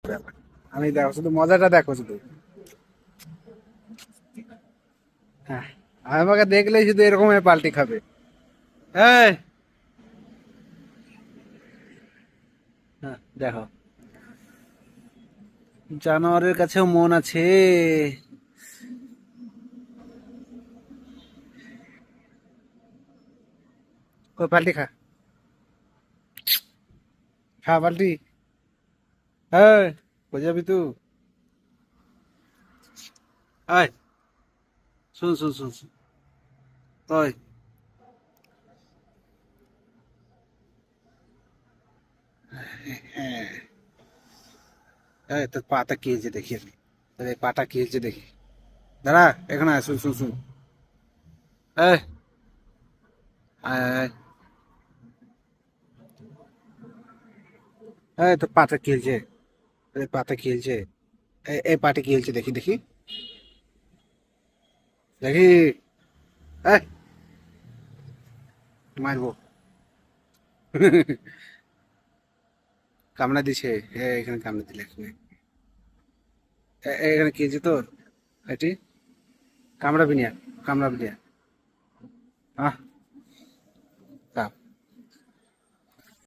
ব্যাপার। আমি দেখো শুধু মজাটা দেখো শুধু। হ্যাঁ, আমাকে দেখলেই শুধু এরকম পাল্টি খাবে। এই, হ্যাঁ দেখো, জানোয়ারের কাছেও মন আছে। কই পাল্টি খা, খা পাল্টি। হ্যাঁ, কই যাবি তুই? আয়, শুন শুন শুন শুন। ওই, হ্যাঁ, এই তোর পাটা কি হয়েছে দেখি আমি। তোর এই পাটা কি হয়েছে দেখি। দাঁড়া, এখানে আয়, শুন শুন শুন। এই, আয় আয় আয়। এই তোর পাটা কি হয়েছে? এই পাটা কি হয়েছে? এই পাটা কি হয়েছে দেখি দেখি দেখি। এই, মারবো। কামড়া দিছে। এখানে কামড়া দিলে এখানে। এখানে কি হয়েছে তোর? এটি কামড়াবি না, কামড়াবি না। আহ